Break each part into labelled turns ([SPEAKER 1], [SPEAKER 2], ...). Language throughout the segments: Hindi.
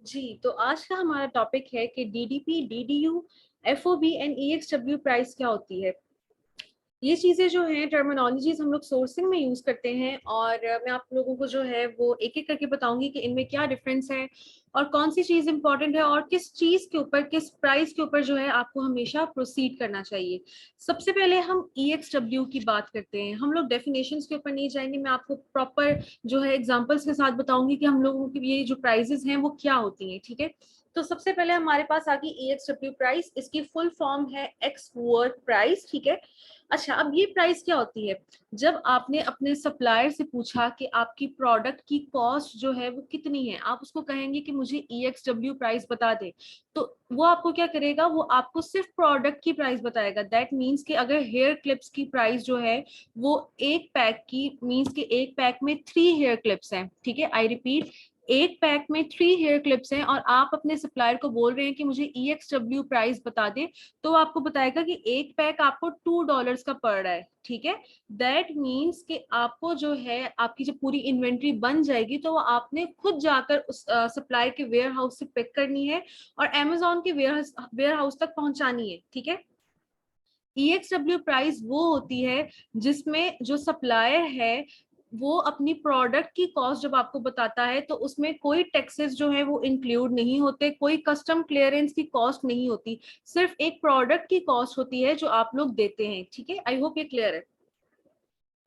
[SPEAKER 1] जी, तो आज का हमारा टॉपिक है कि DDP, DDU, FOB and EXW price क्या होती है। ये चीजें जो हैं टर्मिनोलॉजीज हम लोग सोर्सिंग में यूज करते हैं और मैं आप लोगों को जो है वो एक एक करके बताऊंगी कि इनमें क्या डिफरेंस है और कौन सी चीज इंपॉर्टेंट है और किस चीज के ऊपर, किस प्राइस के ऊपर जो है आपको हमेशा प्रोसीड करना चाहिए। सबसे पहले हम ईएक्सडब्ल्यू की बात करते हैं। हम लोग डेफिनेशंस के ऊपर नहीं जाएंगे, मैं आपको प्रॉपर जो है एग्जांपल्स के साथ बताऊंगी कि हम लोगों की ये जो प्राइजेस हैं वो क्या होती हैं। ठीक है, तो सबसे पहले हमारे पास आ गई ईएक्सडब्ल्यू प्राइस। इसकी फुल फॉर्म है एक्स वर्क प्राइस। ठीक है, अच्छा अब ये प्राइस क्या होती है? जब आपने अपने सप्लायर से पूछा कि आपकी प्रोडक्ट की कॉस्ट जो है वो कितनी है, आप उसको कहेंगे कि मुझे ईएक्सडब्ल्यू प्राइस बता दे, तो वो आपको क्या करेगा, वो आपको सिर्फ प्रोडक्ट की प्राइस बताएगा। दैट मीन्स कि अगर हेयर क्लिप्स की प्राइस जो है वो एक पैक की, मीन्स कि एक पैक में 3 हेयर क्लिप्स हैं। ठीक है, आई रिपीट, एक पैक में 3 हेयर क्लिप्स हैं और आप अपने सप्लायर को बोल रहे हैं कि मुझे ईएक्सडब्ल्यू प्राइस बता दे, तो आपको बताएगा कि एक पैक आपको $2 का पड़ रहा है। ठीक है, दैट मीन्स कि आपको जो है आपकी जब पूरी इन्वेंट्री बन जाएगी तो वो आपने खुद जाकर उस सप्लायर के वेयर हाउस से पिक करनी है और अमेजोन के वेयर हाउस तक पहुंचानी है। ठीक है, ईएक्सडब्ल्यू प्राइस वो होती है जिसमें जो सप्लायर है वो अपनी प्रोडक्ट की कॉस्ट जब आपको बताता है तो उसमें कोई टैक्सेस जो है वो इंक्लूड नहीं होते, कोई कस्टम क्लियरेंस की कॉस्ट नहीं होती, सिर्फ एक प्रोडक्ट की कॉस्ट होती है जो आप लोग देते हैं। ठीक है, आई होप ये क्लियर है।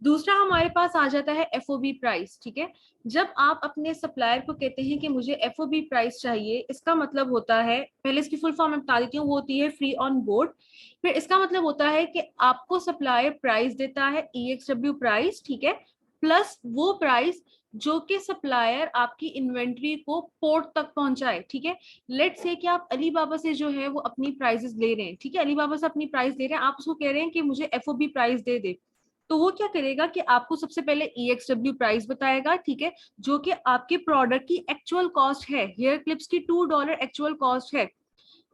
[SPEAKER 1] दूसरा हमारे पास आ जाता है एफओबी प्राइस। ठीक है, जब आप अपने सप्लायर को कहते हैं कि मुझे एफओबी प्राइस चाहिए, इसका मतलब होता है, पहले इसकी फुल फॉर्म मैं बता देती हूँ, वो होती है फ्री ऑन बोर्ड। फिर इसका मतलब होता है कि आपको सप्लायर प्राइस देता है ईएक्सडब्ल्यू प्राइस। ठीक है, प्लस वो प्राइस जो कि सप्लायर आपकी इन्वेंट्री को पोर्ट तक पहुंचाए। ठीक है, लेट्स से कि आप अलीबाबा से जो है वो अपनी प्राइसेस ले रहे हैं। ठीक है, अलीबाबा से अपनी प्राइस दे रहे हैं, आप उसको कह रहे हैं कि मुझे एफओबी प्राइस दे दे, तो वो क्या करेगा कि आपको सबसे पहले ईएक्सडब्ल्यू प्राइस बताएगा। ठीक है, जो कि आपके प्रोडक्ट की एक्चुअल कॉस्ट है, हेयर क्लिप्स की $2 एक्चुअल कॉस्ट है।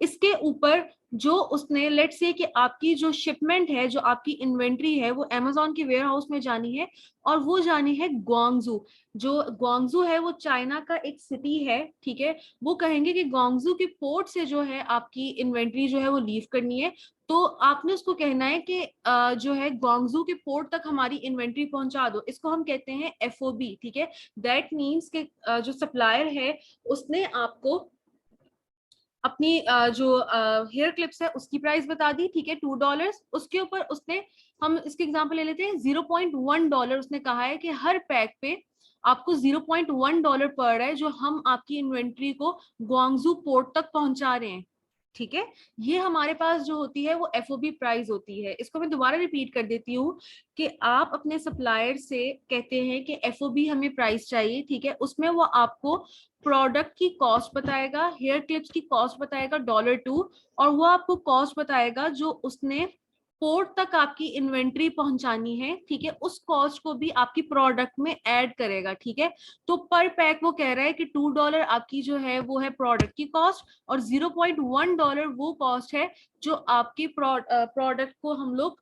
[SPEAKER 1] इसके ऊपर जो उसने, लेट से कि आपकी जो शिपमेंट है, जो आपकी इन्वेंट्री है, वो अमेजोन के वेयर हाउस में जानी है और वो जानी है ग्वांगजू। जो ग्वांगजू है वो चाइना का एक सिटी है। ठीक है, वो कहेंगे कि ग्वांगजू के पोर्ट से जो है आपकी इन्वेंट्री जो है वो लीव करनी है, तो आपने उसको कहना है कि जो है ग्वांगजू के पोर्ट तक हमारी इन्वेंट्री पहुंचा दो। इसको हम कहते हैं एफओबी। ठीक है, दैट मीन्स के जो सप्लायर है उसने आपको अपनी जो हेयर क्लिप्स है उसकी प्राइस बता दी। ठीक है, $2, उसके ऊपर उसने, हम इसके एग्जांपल ले लेते हैं, $0.1 उसने कहा है कि हर पैक पे आपको $0.1 पड़ रहा है जो हम आपकी इन्वेंट्री को ग्वांगजू पोर्ट तक पहुंचा रहे हैं। ठीक है, ये हमारे पास जो होती है वो एफओबी प्राइस होती है। इसको मैं दोबारा रिपीट कर देती हूँ कि आप अपने सप्लायर से कहते हैं कि एफओबी हमें प्राइस चाहिए। ठीक है, उसमें वो आपको प्रोडक्ट की कॉस्ट बताएगा, हेयर क्लिप्स की कॉस्ट बताएगा $2, और वो आपको कॉस्ट बताएगा जो उसने पोर्ट तक आपकी इन्वेंट्री पहुंचानी है। ठीक है, उस कॉस्ट को भी आपकी प्रोडक्ट में ऐड करेगा। ठीक है, तो पर पैक वो कह रहा है कि $2 आपकी जो है वो है प्रोडक्ट की कॉस्ट और $0.1 वो कॉस्ट है जो आपकी प्रोडक्ट को हम लोग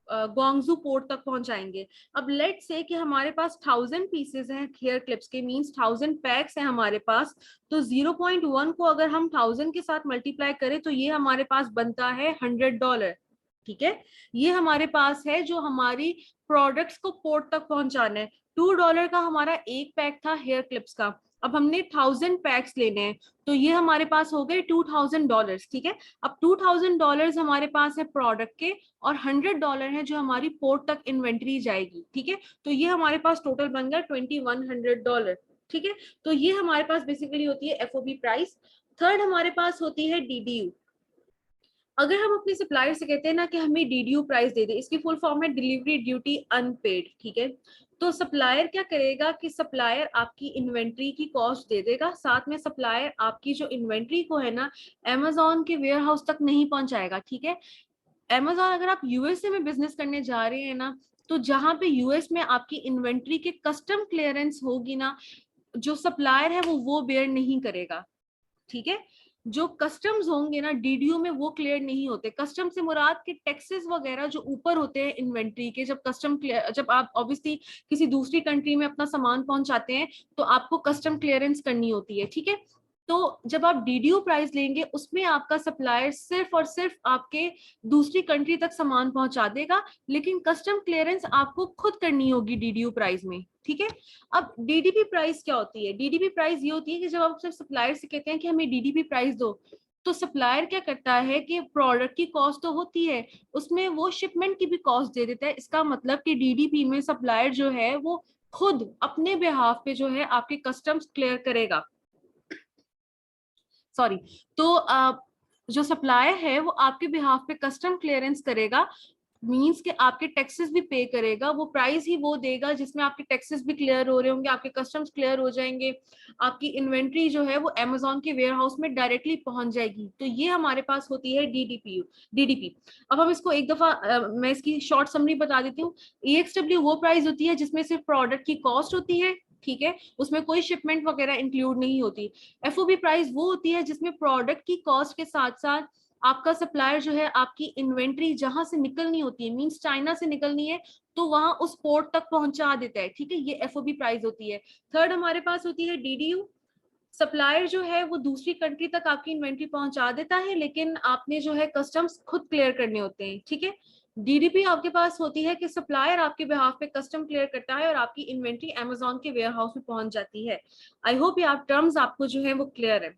[SPEAKER 1] ग्वांगजू पोर्ट तक पहुंचाएंगे। अब लेट से कि हमारे पास 1000 पीसेस हैं हेयर क्लिप्स के, मींस 1000 पैक्स हैं हमारे पास, तो 0.1 को अगर हम 1000 के साथ मल्टीप्लाई करें तो ये हमारे पास बनता है $100। ठीक है, ये हमारे पास है जो हमारी प्रोडक्ट्स को पोर्ट तक पहुंचाना है। $2 का हमारा एक पैक था हेयर क्लिप्स का, अब हमने 1000 पैक्स लेने हैं, तो ये हमारे पास हो गए $2000। ठीक है, अब $2000 हमारे पास है प्रोडक्ट के और $100 है जो हमारी पोर्ट तक इन्वेंट्री जाएगी। ठीक है, तो ये हमारे पास टोटल बन गया $2100। ठीक है, तो ये हमारे पास बेसिकली होती है एफओबी प्राइस। थर्ड हमारे पास होती है डीडीयू। अगर हम अपने सप्लायर से कहते हैं ना कि हमें डीडीयू प्राइस दे दे, इसकी फुल फॉर्म है डिलीवरी ड्यूटी अनपेड। ठीक है, तो सप्लायर क्या करेगा कि सप्लायर आपकी इन्वेंट्री की कॉस्ट दे देगा, साथ में सप्लायर आपकी जो इन्वेंट्री को है ना अमेजोन के वेयर हाउस तक नहीं पहुंचाएगा। ठीक है, अमेजोन, अगर आप यूएसए में बिजनेस करने जा रहे हैं ना, तो जहां पे यूएस में आपकी इन्वेंट्री के कस्टम क्लियरेंस होगी ना, जो सप्लायर है वो बेयर नहीं करेगा। ठीक है, जो कस्टम्स होंगे ना डीडीयू में वो क्लियर नहीं होते। कस्टम से मुराद के टैक्सेस वगैरह जो ऊपर होते हैं इन्वेंट्री के, जब कस्टम क्लियर, जब आप ऑब्वियसली किसी दूसरी कंट्री में अपना सामान पहुंचाते हैं तो आपको कस्टम क्लियरेंस करनी होती है। ठीक है, तो जब आप डीडीयू प्राइस लेंगे उसमें आपका सप्लायर सिर्फ और सिर्फ आपके दूसरी कंट्री तक सामान पहुंचा देगा, लेकिन कस्टम क्लियरेंस आपको खुद करनी होगी डीडीयू प्राइस में, ठीक है। अब डीडीपी प्राइस क्या होती है? डीडीपी प्राइस ये होती है कि जब आप सिर्फ सप्लायर से कहते हैं कि हमें डीडीपी प्राइस दो, तो सप्लायर क्या करता है कि प्रोडक्ट की कॉस्ट तो होती है, उसमें वो शिपमेंट की भी कॉस्ट दे देता है। इसका मतलब कि डीडीपी में सप्लायर जो है वो खुद अपने बिहाफ पे जो है आपके कस्टम्स क्लियर करेगा, सॉरी। तो जो सप्लायर है वो आपके बिहाफ पे कस्टम क्लियरेंस करेगा, मींस कि आपके टैक्सेस भी पे करेगा, वो प्राइस ही वो देगा जिसमें आपके टैक्सेस भी क्लियर हो रहे होंगे, आपके कस्टम्स क्लियर हो जाएंगे, आपकी इन्वेंट्री जो है वो अमेजोन के वेयर हाउस में डायरेक्टली पहुंच जाएगी। तो ये हमारे पास होती है डीडीपी। अब हम इसको एक दफा मैं इसकी शॉर्ट समरी बता देती हूँ। ईएक्सडब्ल्यू वो प्राइस होती है जिसमें सिर्फ प्रोडक्ट की कॉस्ट होती है, ठीक है, उसमें कोई शिपमेंट वगैरह इंक्लूड नहीं होती। एफओबी प्राइस वो होती है जिसमें प्रोडक्ट की कॉस्ट के साथ साथ आपका सप्लायर जो है आपकी इन्वेंट्री जहां से निकलनी होती है, मींस चाइना से निकलनी है, तो वहां उस पोर्ट तक पहुंचा देता है, ठीक है, ये एफओबी प्राइस होती है। थर्ड हमारे पास होती है डीडीयू। सप्लायर जो है वो दूसरी कंट्री तक आपकी इन्वेंट्री पहुंचा देता है, लेकिन आपने जो है कस्टम्स खुद क्लियर करने होते हैं, ठीक है। डीडीपी आपके पास होती है कि सप्लायर आपके बिहाफ पे कस्टम क्लियर करता है और आपकी इन्वेंट्री अमेजोन के वेयर हाउस में पहुंच जाती है। आई होप ये आप टर्म्स आपको जो है वो क्लियर है।